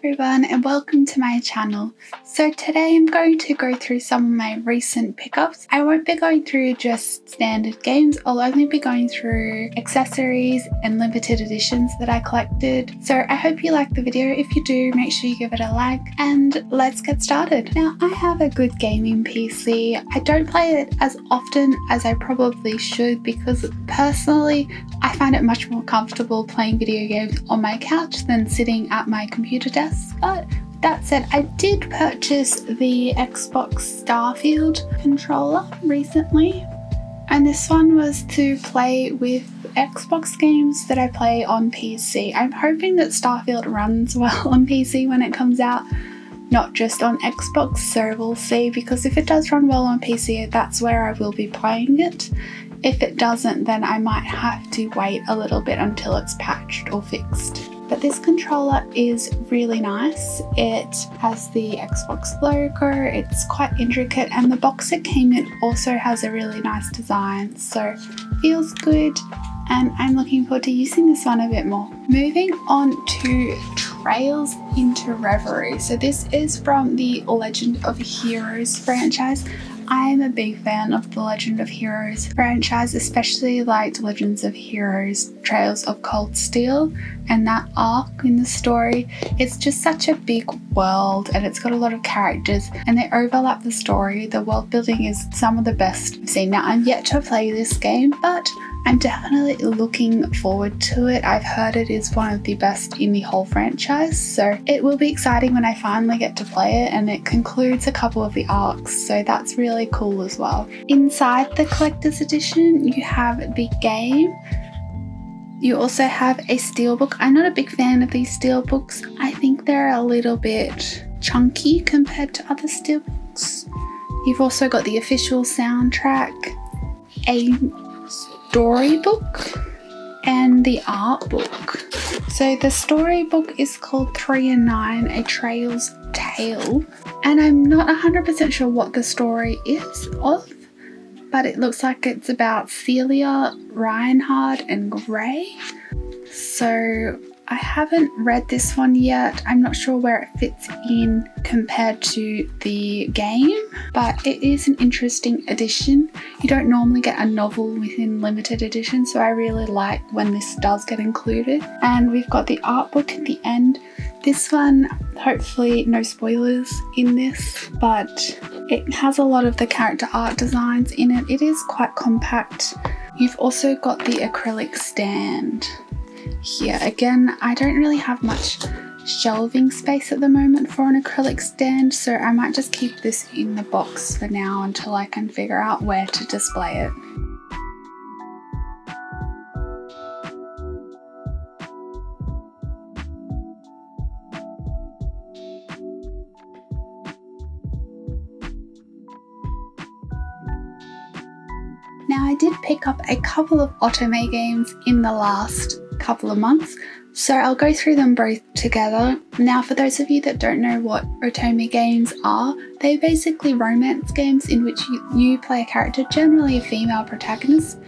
everyone and welcome to my channel. So today I'm going to go through some of my recent pickups. I won't be going through just standard games, I'll only be going through accessories and limited editions that I collected. So I hope you like the video. If you do, make sure you give it a like and let's get started. Now I have a good gaming PC. I don't play it as often as I probably should because personally I find it much more comfortable playing video games on my couch than sitting at my computer desk. But that said, I did purchase the Xbox Starfield controller recently, and this one was to play with Xbox games that I play on PC. I'm hoping that Starfield runs well on PC when it comes out, not just on Xbox, so we'll see, because if it does run well on PC, that's where I will be playing it. If it doesn't, then I might have to wait a little bit until it's patched or fixed. But this controller is really nice. It has the Xbox logo, it's quite intricate, and the box it came in also has a really nice design, so feels good, and I'm looking forward to using this one a bit more. Moving on to Trails into Reverie. So this is from the Legend of Heroes franchise. I'm a big fan of the Legend of Heroes franchise, especially like Legends of Heroes Trails of Cold Steel and that arc in the story. It's just such a big world and it's got a lot of characters and they overlap the story. The world building is some of the best I've seen. Now I'm yet to play this game, but I'm definitely looking forward to it. I've heard it is one of the best in the whole franchise, so it will be exciting when I finally get to play it, and it concludes a couple of the arcs, so that's really cool as well. Inside the collector's edition, you have the game. You also have a steelbook. I'm not a big fan of these steelbooks. I think they're a little bit chunky compared to other steelbooks. You've also got the official soundtrack, a storybook, and the art book. So the storybook is called 3 and 9, A Trail's Tale, and I'm not 100% sure what the story is of, but it looks like it's about Celia, Reinhard, and Gray. So I haven't read this one yet. I'm not sure where it fits in compared to the game, but it is an interesting edition. You don't normally get a novel within limited edition, so I really like when this does get included. And we've got the art book at the end. This one, hopefully no spoilers in this, but it has a lot of the character art designs in it. It is quite compact. You've also got the acrylic stand here. Again, I don't really have much shelving space at the moment for an acrylic stand, so I might just keep this in the box for now until I can figure out where to display it. Now I did pick up a couple of Otome games in the last couple of months, so I'll go through them both together. Now for those of you that don't know what Otome games are, they're basically romance games in which you play a character, generally a female protagonist,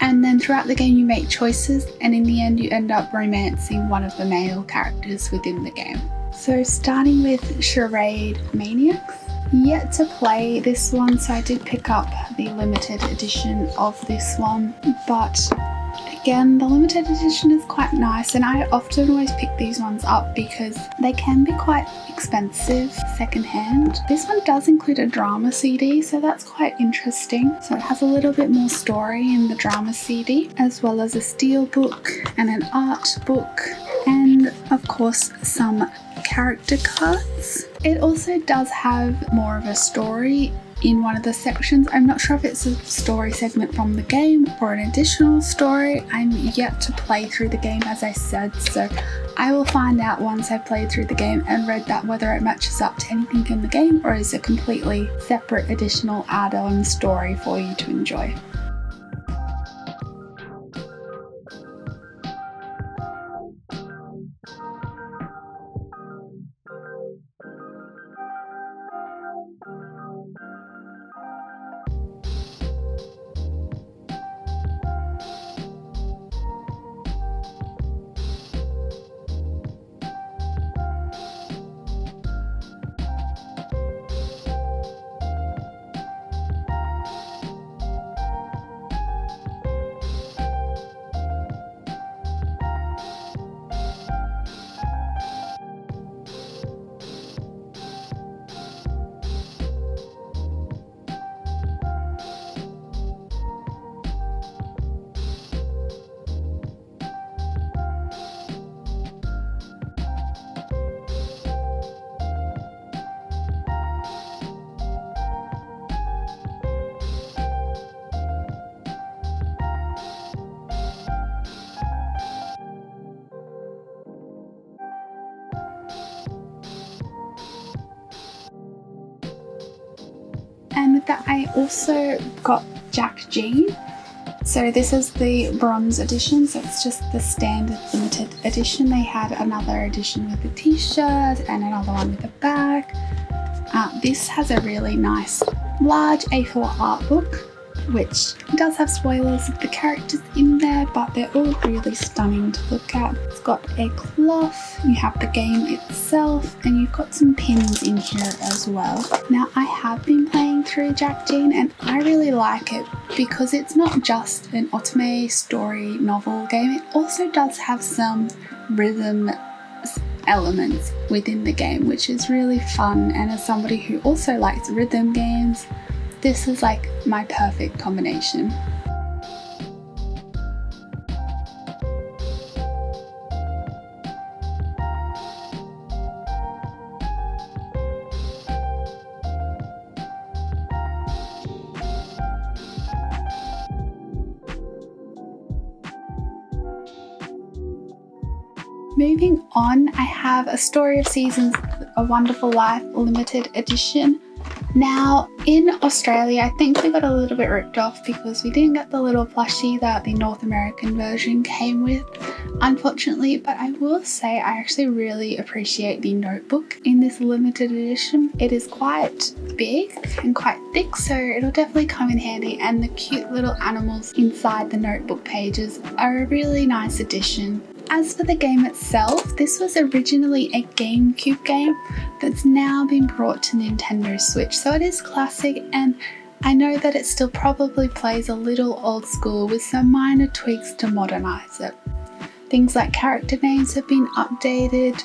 and then throughout the game you make choices and in the end you end up romancing one of the male characters within the game. So starting with Charade Maniacs. Yet to play this one, so I did pick up the limited edition of this one, but again, the limited edition is quite nice, and I often always pick these ones up because they can be quite expensive secondhand. This one does include a drama CD, so that's quite interesting. So it has a little bit more story in the drama CD, as well as a steelbook and an art book, and of course some character cards. It also does have more of a story in one of the sections. I'm not sure if it's a story segment from the game or an additional story. I'm yet to play through the game, as I said, so I will find out once I've played through the game and read that whether it matches up to anything in the game or is a completely separate additional add-on story for you to enjoy. note that I also got Jeanne. So this is the bronze edition, so it's just the standard limited edition. They had another edition with a t-shirt and another one with a bag. This has a really nice large A4 art book, which does have spoilers of the characters in there, but they're all really stunning to look at. It's got a cloth, you have the game itself, and you've got some pins in here as well. Now I have been playing through Jeanne and I really like it because it's not just an Otome story novel game, it also does have some rhythm elements within the game, which is really fun, and as somebody who also likes rhythm games, this is like my perfect combination. Moving on, I have A Story of Seasons, A Wonderful Life limited edition. Now in Australia, I think we got a little bit ripped off because we didn't get the little plushie that the North American version came with, unfortunately, but I will say I actually really appreciate the notebook in this limited edition. It is quite big and quite thick, so it'll definitely come in handy, and the cute little animals inside the notebook pages are a really nice addition. As for the game itself, this was originally a GameCube game that's now been brought to Nintendo Switch, so it is classic, and I know that it still probably plays a little old school with some minor tweaks to modernize it. Things like character names have been updated,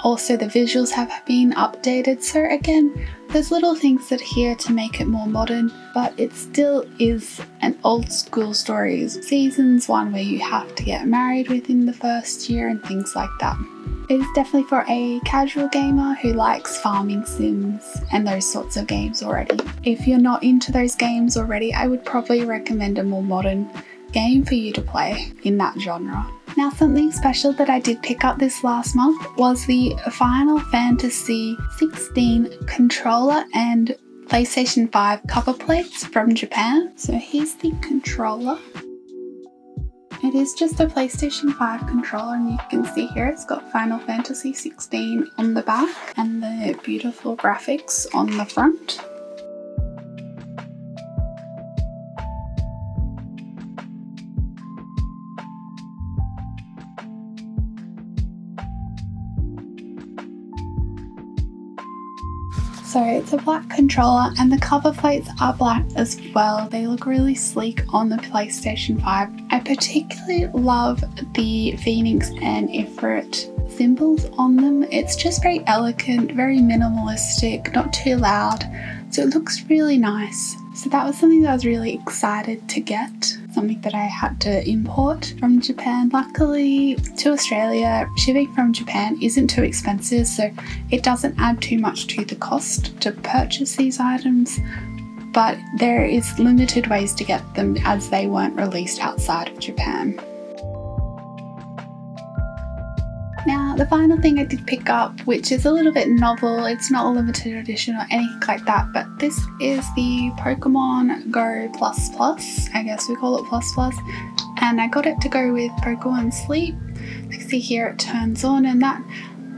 also the visuals have been updated, so again, there's little things that adhere to make it more modern, but it still is an old school Story of Seasons, one where you have to get married within the first year and things like that. It is definitely for a casual gamer who likes farming sims and those sorts of games already. If you're not into those games already, I would probably recommend a more modern game for you to play in that genre. Now, something special that I did pick up this last month was the Final Fantasy 16 controller and PlayStation 5 cover plates from Japan. So here's the controller. It is just a PlayStation 5 controller, and you can see here it's got Final Fantasy 16 on the back and the beautiful graphics on the front. So it's a black controller and the cover plates are black as well. They look really sleek on the PlayStation 5. I particularly love the Phoenix and Ifrit symbols on them. It's just very elegant, very minimalistic, not too loud. So it looks really nice. So that was something that I was really excited to get. Something that I had to import from Japan. Luckily to Australia, shipping from Japan isn't too expensive, so it doesn't add too much to the cost to purchase these items, but there is limited ways to get them as they weren't released outside of Japan. Now, the final thing I did pick up, which is a little bit novel, it's not a limited edition or anything like that, but this is the Pokémon Go Plus Plus, I guess we call it Plus Plus, and I got it to go with Pokémon Sleep. You can see here it turns on, and that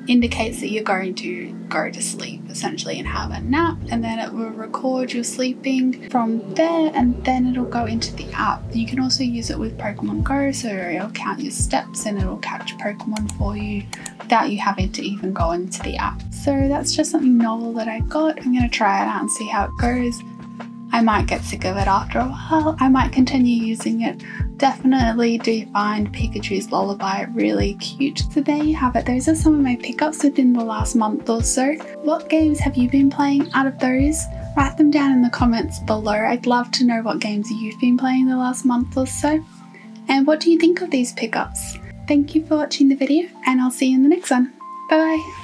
indicates that you're going to go to sleep essentially and have a nap, and then it will record your sleeping from there, and then it'll go into the app. You can also use it with Pokemon Go, so it'll count your steps and it'll catch Pokemon for you without you having to even go into the app. So that's just something novel that I got. I'm going to try it out and see how it goes. I might get sick of it after a while. I might continue using it. Definitely do find Pikachu's Lullaby really cute. So there you have it. Those are some of my pickups within the last month or so. What games have you been playing out of those? Write them down in the comments below. I'd love to know what games you've been playing the last month or so. And what do you think of these pickups? Thank you for watching the video, and I'll see you in the next one. Bye bye.